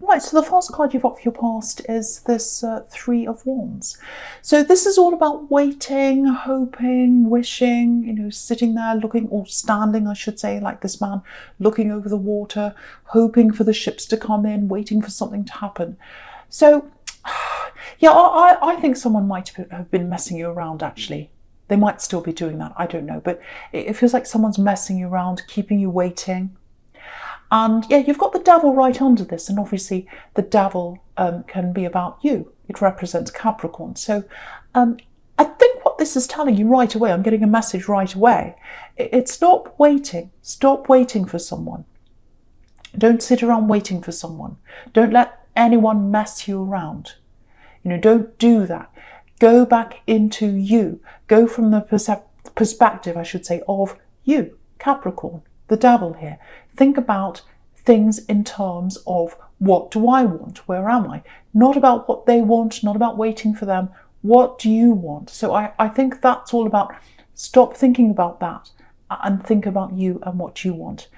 Right, so the first card you've got for your past is this Three of Wands. So this is all about waiting, hoping, wishing, sitting there looking, or standing, I should say, like this man, looking over the water, hoping for the ships to come in, waiting for something to happen. So, yeah, I think someone might have been messing you around, actually. They might still be doing that, I don't know. But it feels like someone's messing you around, keeping you waiting. And yeah, you've got the Devil right under this, and obviously the Devil can be about you. It represents Capricorn. So I think what this is telling you right away, I'm getting a message right away, it's stop waiting. Stop waiting for someone. Don't sit around waiting for someone. Don't let anyone mess you around. Don't do that. Go back into you. Go from the perspective, I should say, of you, Capricorn, the Devil here. Think about things in terms of, what do I want? Where am I? Not about what they want, not about waiting for them. What do you want? So I think that's all about, stop thinking about that and think about you and what you want.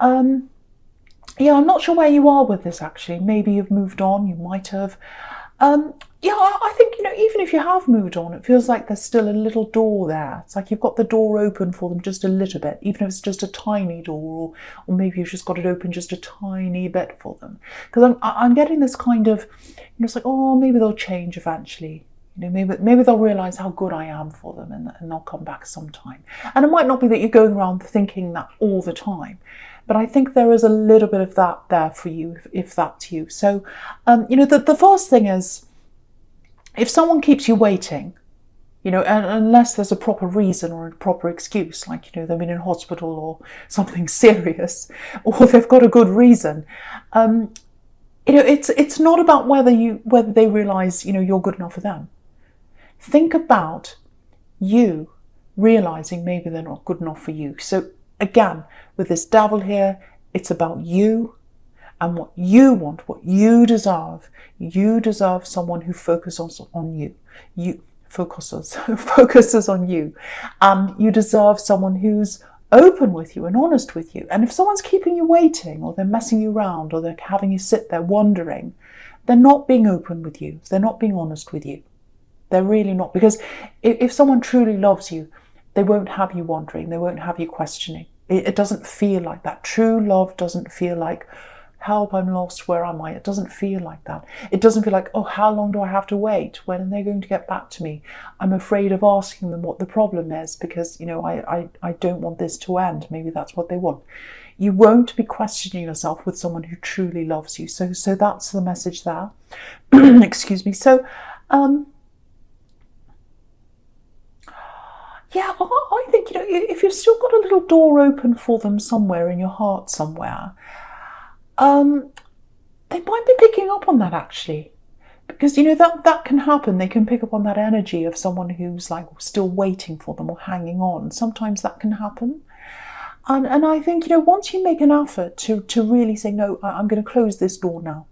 Yeah, I'm not sure where you are with this, actually. Maybe you've moved on, you might have. Yeah, I think, even if you have moved on, it feels like there's still a little door there. It's like you've got the door open for them just a little bit, even if it's just a tiny door, or maybe you've just got it open just a tiny bit for them. Because I'm getting this kind of, it's like, oh, maybe they'll change eventually. Maybe they'll realise how good I am for them, and they'll come back sometime. And it might not be that you're going around thinking that all the time, but I think there is a little bit of that there for you, if that's you. So, the first thing is, if someone keeps you waiting, unless there's a proper reason or a proper excuse, like, they've been in hospital or something serious, or they've got a good reason, it's not about whether they realise, you're good enough for them. Think about you realising maybe they're not good enough for you. So again, with this Devil here, it's about you and what you want, what you deserve. You deserve someone who focuses on you. Focuses on you. And you deserve someone who's open with you and honest with you. And if someone's keeping you waiting, or they're messing you around, or they're having you sit there wondering, they're not being open with you. They're not being honest with you. They're really not. Because if someone truly loves you, they won't have you wondering. They won't have you questioning. It doesn't feel like that. True love doesn't feel like, help, I'm lost, where am I? It doesn't feel like that. It doesn't feel like, oh, how long do I have to wait? When are they going to get back to me? I'm afraid of asking them what the problem is, because, I don't want this to end. Maybe that's what they want. You won't be questioning yourself with someone who truly loves you. So that's the message there. Excuse me. So, yeah, I think, if you've still got a little door open for them somewhere in your heart somewhere, they might be picking up on that, actually. Because, that can happen. They can pick up on that energy of someone who's like still waiting for them or hanging on. Sometimes that can happen. And I think, once you make an effort to really say, no, I'm going to close this door now.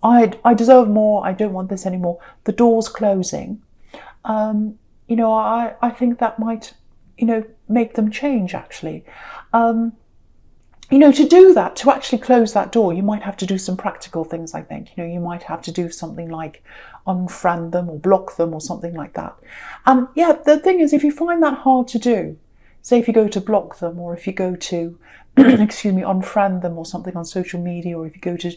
I deserve more. I don't want this anymore. The door's closing. I think that might, make them change, actually. To do that, to actually close that door, you might have to do some practical things, I think. You might have to do something like unfriend them or block them or something like that. And yeah, the thing is, if you find that hard to do, say if you go to block them, or if you go to, unfriend them or something on social media, or if you go to,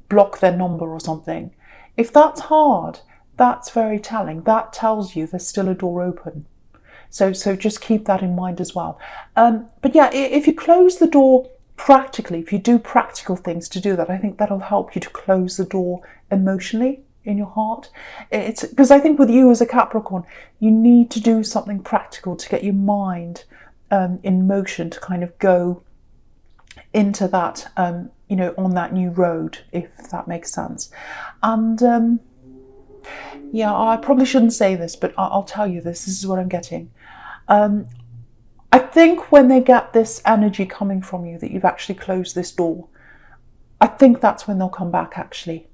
block their number or something, if that's hard, that's very telling. That tells you there's still a door open. So just keep that in mind as well. But yeah, if you close the door practically, if you do practical things to do that, I think that'll help you to close the door emotionally in your heart. It's because I think with you as a Capricorn, you need to do something practical to get your mind in motion, to kind of go into that, on that new road, if that makes sense. And yeah, I probably shouldn't say this, but I'll tell you this. This is what I'm getting. I think when they get this energy coming from you that you've actually closed this door, I think that's when they'll come back, actually.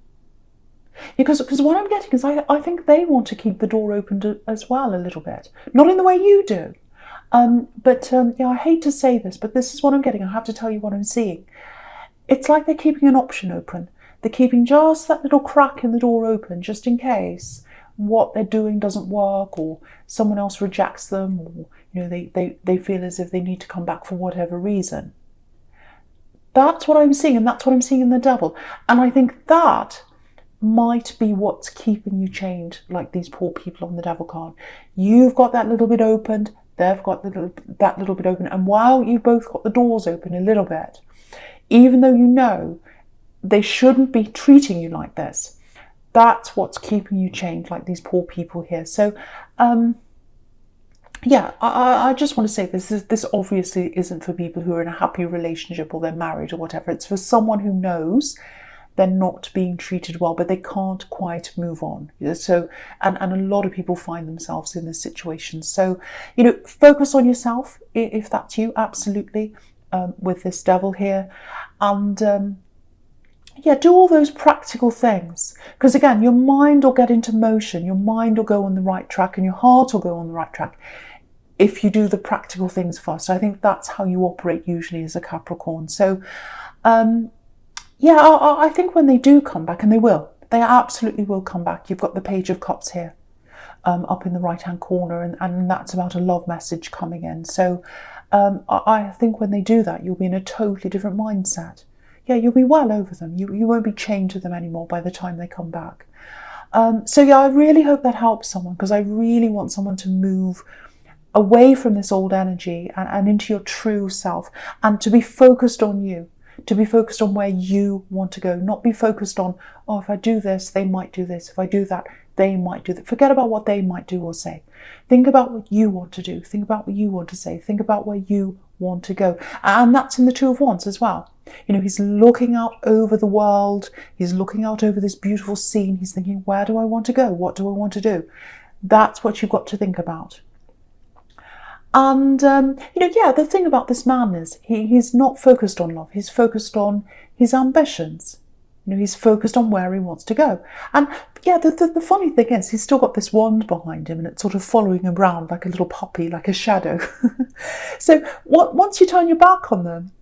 Because what I'm getting is I think they want to keep the door open as well, a little bit. Not in the way you do. But I hate to say this, but this is what I'm getting. I have to tell you what I'm seeing. It's like they're keeping an option open. They're keeping just that little crack in the door open, just in case what they're doing doesn't work, or someone else rejects them, or they feel as if they need to come back for whatever reason. That's what I'm seeing, and that's what I'm seeing in the devil. And I think that might be what's keeping you chained, like these poor people on the devil card. You've got that little bit opened, they've got that little bit open, and while you've both got the doors open a little bit, even though you know they shouldn't be treating you like this, that's what's keeping you chained, like these poor people here. So yeah, I just want to say this obviously isn't for people who are in a happy relationship or they're married or whatever. It's for someone who knows they're not being treated well, but they can't quite move on. So, and a lot of people find themselves in this situation. So, focus on yourself if that's you, absolutely, with this devil here. And yeah, do all those practical things. Because again, your mind will get into motion, your mind will go on the right track, and your heart will go on the right track if you do the practical things first. I think that's how you operate usually as a Capricorn. So, yeah, I think when they do come back, and they absolutely will come back. You've got the Page of Cups here up in the right-hand corner, and that's about a love message coming in. So I think when they do that, you'll be in a totally different mindset. Yeah, you'll be well over them. You won't be chained to them anymore by the time they come back. So yeah, I really hope that helps someone, because I really want someone to move away from this old energy and into your true self, and to be focused on you, to be focused on where you want to go, not be focused on, oh, if I do this, they might do this. If I do that, they might do that. Forget about what they might do or say. Think about what you want to do. Think about what you want to say. Think about where you want to go. And that's in the Two of Wands as well. He's looking out over the world. He's looking out over this beautiful scene. He's thinking, where do I want to go? What do I want to do? That's what you've got to think about. And, yeah, the thing about this man is he's not focused on love. He's focused on his ambitions. He's focused on where he wants to go. And, yeah, the funny thing is he's still got this wand behind him, and it's sort of following him around like a little puppy, like a shadow. So once you turn your back on them,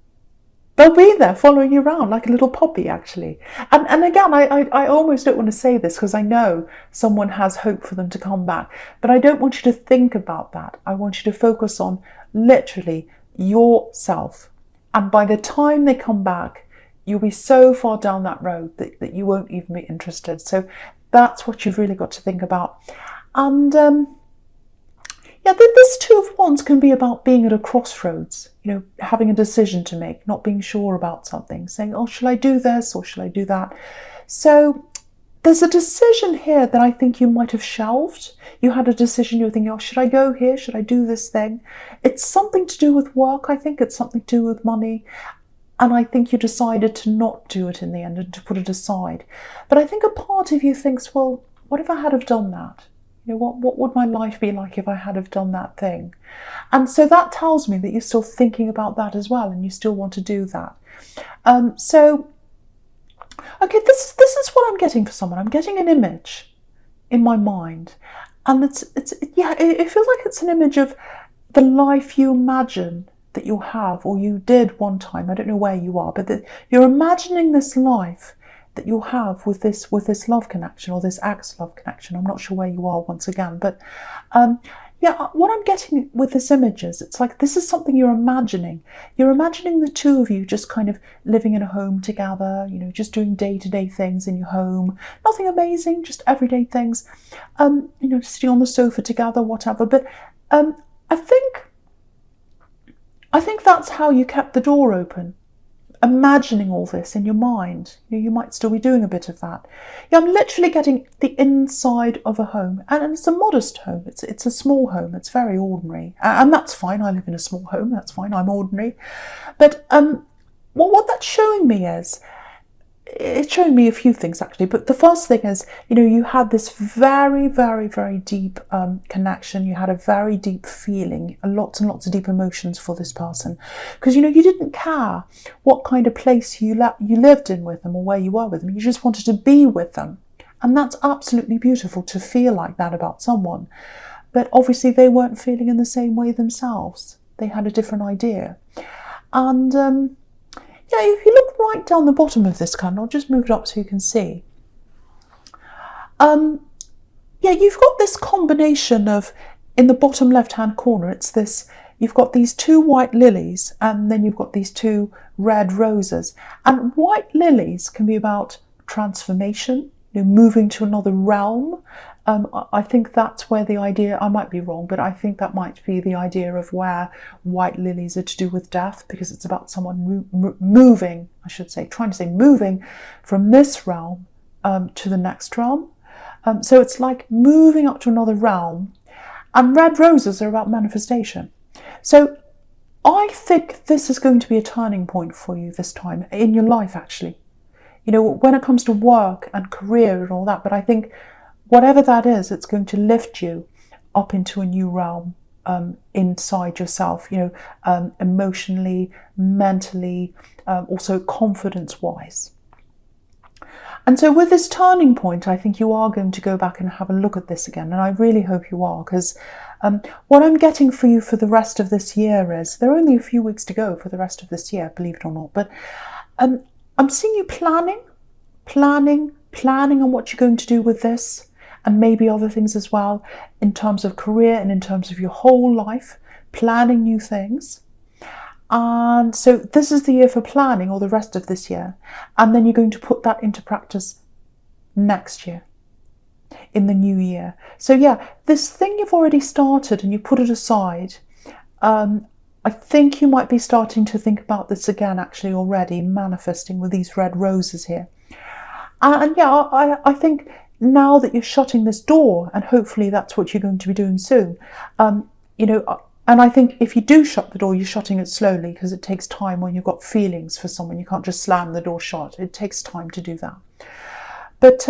they'll be there following you around like a little puppy, actually. And again, I almost don't want to say this, because I know someone has hope for them to come back. But I don't want you to think about that. I want you to focus on literally yourself. And by the time they come back, you'll be so far down that road that you won't even be interested. So that's what you've really got to think about. And yeah, this Two of Wands can be about being at a crossroads, having a decision to make, not being sure about something, saying, oh, shall I do this or shall I do that? So there's a decision here that I think you might have shelved. You had a decision, you were thinking, oh, should I go here? Should I do this thing? It's something to do with work, I think. It's something to do with money. And I think you decided to not do it in the end and to put it aside. But I think a part of you thinks, well, what if I had have done that? What would my life be like if I had have done that thing? And so that tells me that you're still thinking about that as well, and you still want to do that. So, okay, this is what I'm getting for someone. I'm getting an image in my mind, and it feels like it's an image of the life you imagine that you'll have, or you did one time. I don't know where you are, but that you're imagining this life that you'll have with this love connection, or this ex-love connection. I'm not sure where you are once again, but yeah, what I'm getting with this image is, it's like this is something you're imagining. You're imagining the two of you just kind of living in a home together, just doing day-to-day things in your home. Nothing amazing, just everyday things. Sitting on the sofa together, whatever. But I think that's how you kept the door open. Imagining all this in your mind. You might still be doing a bit of that. Yeah, I'm literally getting the inside of a home, and it's a modest home. It's a small home. It's very ordinary, and that's fine. I live in a small home. That's fine. I'm ordinary. But what that's showing me is, it's showing me a few things actually. But the first thing is, you had this very, very, very deep connection. You had a very deep feeling, lots and lots of deep emotions for this person, because you didn't care what kind of place you lived in with them or where you were with them. You just wanted to be with them, and that's absolutely beautiful to feel like that about someone. But obviously they weren't feeling in the same way themselves. They had a different idea, and yeah, if you look right down the bottom of this card, and I'll just move it up so you can see. Yeah, you've got this combination of, in the bottom left-hand corner, it's this, you've got these 2 white lilies, and then you've got these 2 red roses. And white lilies can be about transformation, moving to another realm. I think that's where the idea, I might be wrong, but I think that might be the idea of where white lilies are to do with death, because it's about someone moving, I should say, trying to say moving from this realm to the next realm. So it's like moving up to another realm, and red roses are about manifestation. So I think this is going to be a turning point for you this time in your life, actually. When it comes to work and career and all that, but I think whatever that is, it's going to lift you up into a new realm inside yourself, emotionally, mentally, also confidence-wise. And so with this turning point, I think you are going to go back and have a look at this again. And I really hope you are, because what I'm getting for you for the rest of this year is, there are only a few weeks to go for the rest of this year, believe it or not. But I'm seeing you planning on what you're going to do with this, and maybe other things as well, in terms of career and in terms of your whole life, planning new things. And so this is the year for planning, or the rest of this year. And then you're going to put that into practice next year, in the new year. So yeah, this thing you've already started and you put it aside. I think you might be starting to think about this again, actually, already, manifesting with these red roses here. And yeah, I think now that you're shutting this door, and hopefully that's what you're going to be doing soon, and I think if you do shut the door, you're shutting it slowly, because it takes time when you've got feelings for someone. You can't just slam the door shut. It takes time to do that. But,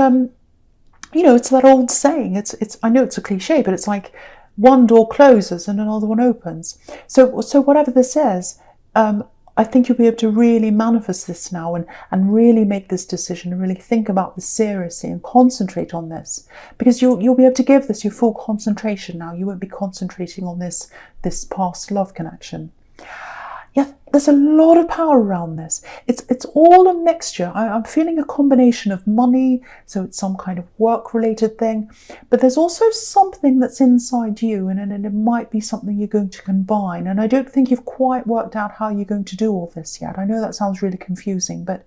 it's that old saying. I know it's a cliche, but it's like one door closes and another one opens. So whatever this is, I think you'll be able to really manifest this now, and really make this decision, and really think about this seriously and concentrate on this, because you'll be able to give this your full concentration now. You won't be concentrating on this past love connection. Yeah, there's a lot of power around this. It's all a mixture. I'm feeling a combination of money, so it's some kind of work-related thing, but there's also something that's inside you, and it might be something you're going to combine. And I don't think you've quite worked out how you're going to do all this yet. I know that sounds really confusing, but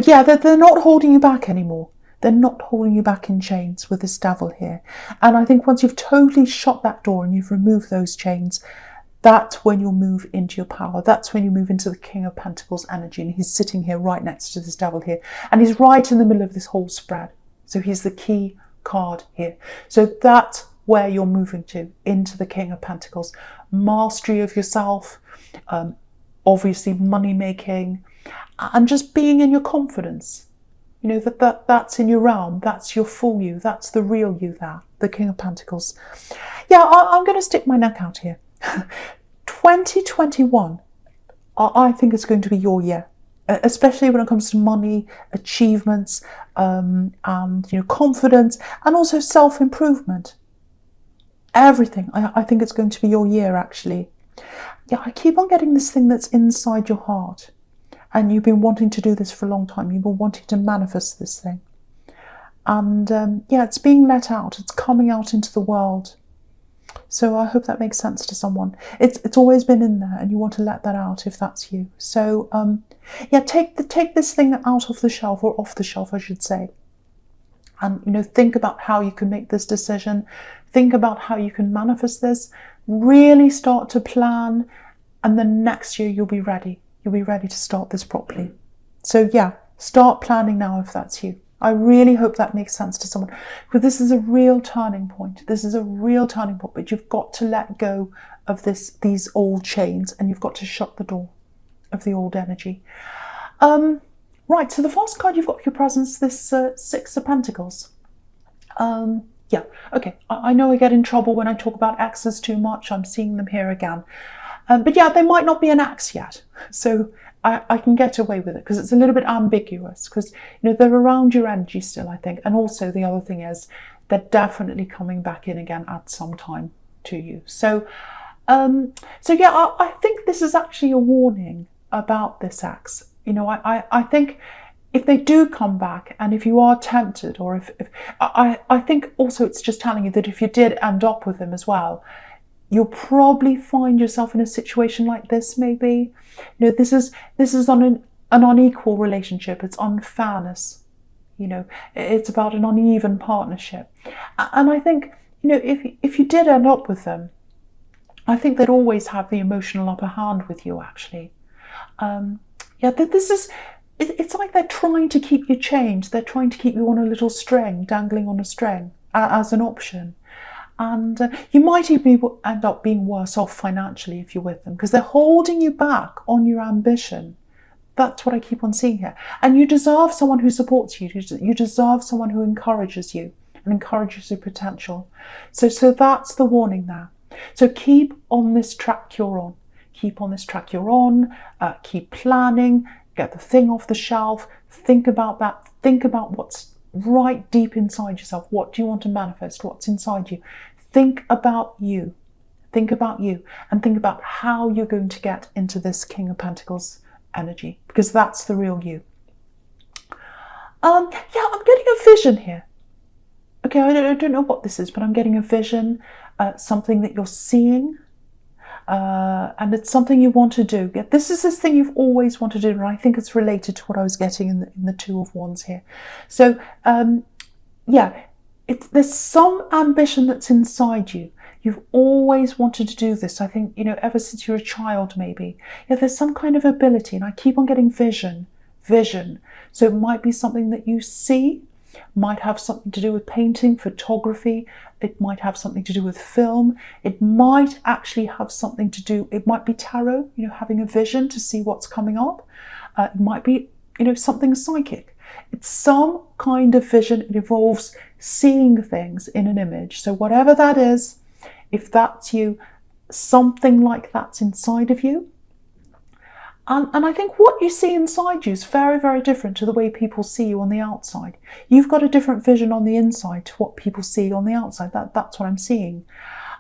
yeah, they're not holding you back anymore. They're not holding you back in chains with this devil here. And I think once you've totally shut that door and you've removed those chains, that's when you'll move into your power. That's when you move into the King of Pentacles energy. And he's sitting here right next to this devil here. And he's right in the middle of this whole spread. So he's the key card here. So that's where you're moving to, into the King of Pentacles. Mastery of yourself, obviously money making, and just being in your confidence. That's in your realm. That's your full you. That's the real you there, the King of Pentacles. Yeah, I'm going to stick my neck out here. 2021, I think it's going to be your year, especially when it comes to money, achievements, and confidence, and also self-improvement. Everything. I think it's going to be your year, actually. Yeah, I keep on getting this thing that's inside your heart, and you've been wanting to do this for a long time. You've been wanting to manifest this thing, and yeah, it's being let out. It's coming out into the world. So I hope that makes sense to someone. It's always been in there, and you want to let that out if that's you. So yeah, take this thing out of the shelf, or off the shelf, I should say. And think about how you can make this decision. Think about how you can manifest this. Really start to plan, and then next year you'll be ready. You'll be ready to start this properly. So yeah, start planning now if that's you. I really hope that makes sense to someone, because this is a real turning point. This is a real turning point, but you've got to let go of these old chains, and you've got to shut the door of the old energy. Right, so the first card you've got for your presence, this Six of Pentacles. Yeah, okay, I know I get in trouble when I talk about exes too much. I'm seeing them here again. But yeah, they might not be an ex yet. So I can get away with it, because it's a little bit ambiguous, because they're around your energy still, I think. And also the other thing is, they're definitely coming back in again at some time to you. So yeah, I think this is actually a warning. about this ex. You know, I think if they do come back, and if you are tempted, or if I think also it's just telling you that if you did end up with them as well, you'll probably find yourself in a situation like this. Maybe, you know, this is on an unequal relationship. It's unfairness. You know, it's about an uneven partnership. And I think, you know, if you did end up with them, I think they'd always have the emotional upper hand with you, actually. Yeah, this is, it's like they're trying to keep you chained. They're trying to keep you on a little string, dangling on a string as an option. And you might even end up being worse off financially if you're with them, because they're holding you back on your ambition. That's what I keep on seeing here. And you deserve someone who supports you. You deserve someone who encourages you and encourages your potential. So that's the warning there. So keep on this track you're on. Keep on this track you're on. Keep planning. Get the thing off the shelf. Think about that. Think about what's right deep inside yourself. What do you want to manifest? What's inside you? Think about you. Think about you. And think about how you're going to get into this King of Pentacles energy, because that's the real you. Yeah, I'm getting a vision here. Okay, I don't know what this is, but I'm getting a vision, something that you're seeing, and it's something you want to do. This is this thing you've always wanted to do, and I think it's related to what I was getting in the Two of Wands here. So, yeah, there's some ambition that's inside you. You've always wanted to do this. I think, you know, ever since you're a child, maybe. Yeah, there's some kind of ability, and I keep on getting vision. So it might be something that you see, might have something to do with painting, photography. It might have something to do with film. It might actually have something to do, it might be tarot, you know, having a vision to see what's coming up. It might be, you know, something psychic. It's some kind of vision. It involves seeing things in an image. So whatever that is, if that's you, something like that's inside of you. And I think what you see inside you is very, very different to the way people see you on the outside. You've got a different vision on the inside to what people see on the outside. That's what I'm seeing.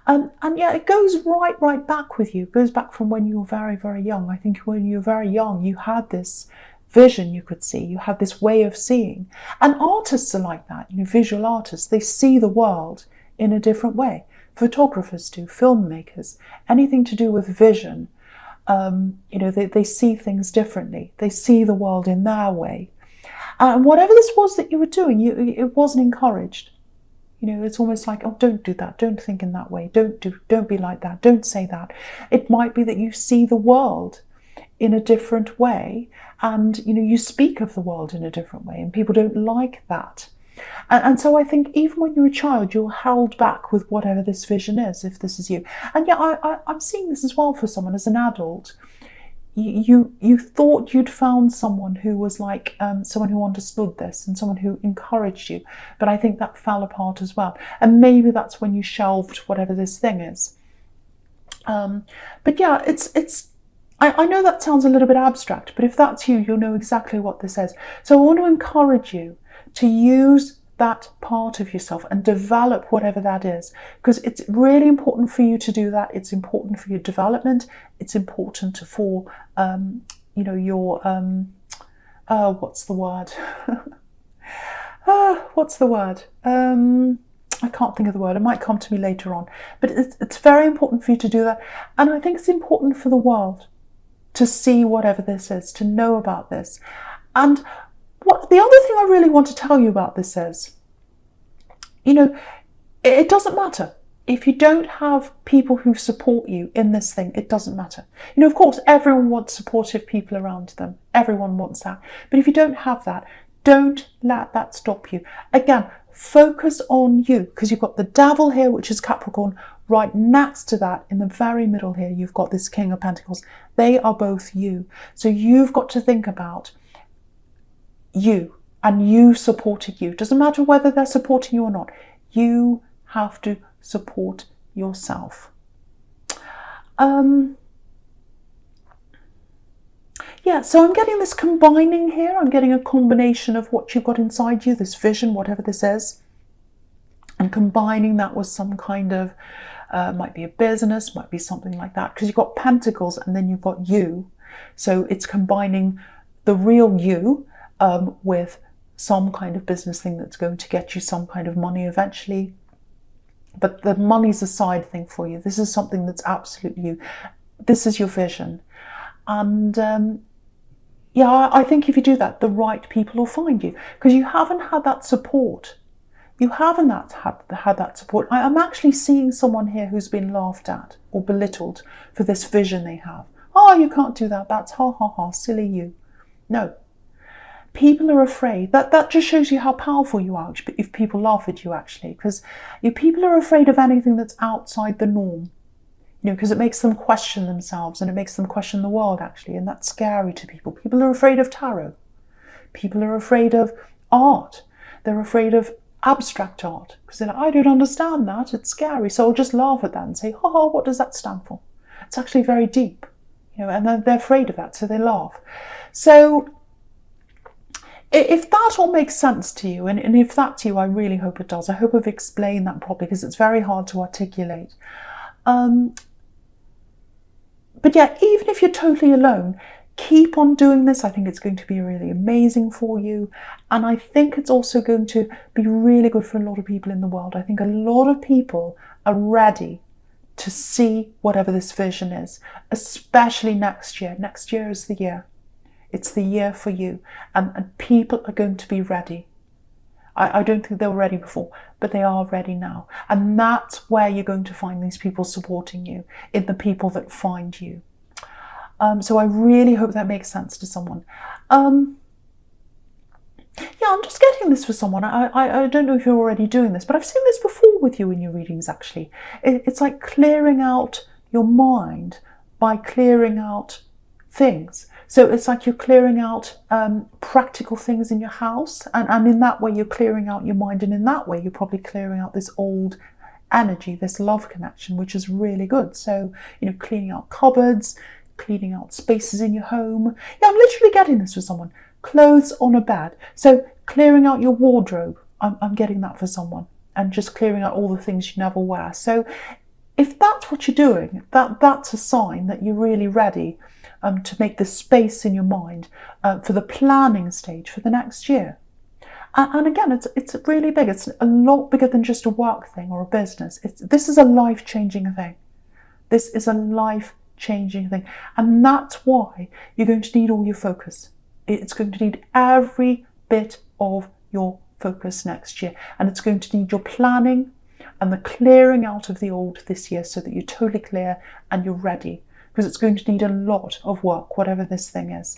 And yeah, it goes right back with you. It goes back from when you were very, very young. I think when you were very young, you had this vision you could see. You had this way of seeing. And artists are like that, you know, visual artists. They see the world in a different way. Photographers do, filmmakers, anything to do with vision. You know, they see things differently. They see the world in their way. And whatever this was that you were doing, it wasn't encouraged. You know, it's almost like, oh, don't do that. Don't think in that way. Don't be like that. Don't say that. It might be that you see the world in a different way, and, you know, you speak of the world in a different way, and people don't like that. And so I think even when you're a child, you're held back with whatever this vision is, if this is you. And yeah, I'm seeing this as well for someone as an adult. You thought you'd found someone who was like, someone who understood this and someone who encouraged you. But I think that fell apart as well. And maybe that's when you shelved whatever this thing is. But yeah, I know that sounds a little bit abstract, but if that's you, you'll know exactly what this is. So I want to encourage you to use that part of yourself and develop whatever that is, because it's really important for you to do that. It's important for your development. It's important for you know, your what's the word? What's the word? I can't think of the word. It might come to me later on. But it's very important for you to do that. And I think it's important for the world to see whatever this is, to know about this. And the other thing I really want to tell you about this is, you know, it doesn't matter. If you don't have people who support you in this thing, it doesn't matter. You know, of course, everyone wants supportive people around them. Everyone wants that. But if you don't have that, don't let that stop you. Again, focus on you, because you've got the Devil here, which is Capricorn. Right next to that, in the very middle here, you've got this King of Pentacles. They are both you. So you've got to think about you and you supporting you. Doesn't matter whether they're supporting you or not. You have to support yourself. Yeah, so I'm getting this combining here. I'm getting a combination of what you've got inside you, this vision, whatever this is, and combining that with some kind of, might be a business, might be something like that, because you've got Pentacles and then you've got you. So it's combining the real you with some kind of business thing that's going to get you some kind of money eventually. But the money's a side thing for you. This is something that's absolutely you. This is your vision. And yeah, I think if you do that, the right people will find you, because you haven't had that support. You haven't had that support. I'm actually seeing someone here who's been laughed at or belittled for this vision they have. Oh, you can't do that. That's ha ha ha, silly you. No. People are afraid. That just shows you how powerful you are if people laugh at you, actually, because people are afraid of anything that's outside the norm. Because it makes them question themselves and it makes them question the world, actually, and that's scary to people. People are afraid of tarot. People are afraid of art. They're afraid of abstract art because they're like, I don't understand that, it's scary. So I'll just laugh at that and say, ha, what does that stand for? It's actually very deep, and they're afraid of that, so they laugh. So if that all makes sense to you, and if that's you, I really hope it does. I hope I've explained that properly, because it's very hard to articulate. But yeah, even if you're totally alone, keep on doing this. I think it's going to be really amazing for you. And I think it's also going to be really good for a lot of people in the world. I think a lot of people are ready to see whatever this vision is, especially next year. Next year is the year. It's the year for you. And people are going to be ready. I don't think they were ready before, but they are ready now. And that's where you're going to find these people supporting you, in the people that find you. So I really hope that makes sense to someone. Yeah, I'm just getting this for someone. I don't know if you're already doing this, but I've seen this before with you in your readings, actually. It's like clearing out your mind by clearing out things. So it's like you're clearing out practical things in your house, and in that way you're clearing out your mind, and in that way you're probably clearing out this old energy, this love connection, which is really good. So, cleaning out cupboards, cleaning out spaces in your home. Yeah, I'm literally getting this for someone. Clothes on a bed. So clearing out your wardrobe, I'm getting that for someone, and just clearing out all the things you never wear. So if that's what you're doing, that's a sign that you're really ready to make the space in your mind for the planning stage for the next year. And again, it's really big. It's a lot bigger than just a work thing or a business. This is a life-changing thing. This is a life-changing thing. And that's why you're going to need all your focus. It's going to need every bit of your focus next year. And it's going to need your planning and the clearing out of the old this year, so that you're totally clear and you're ready. Because it's going to need a lot of work, whatever this thing is.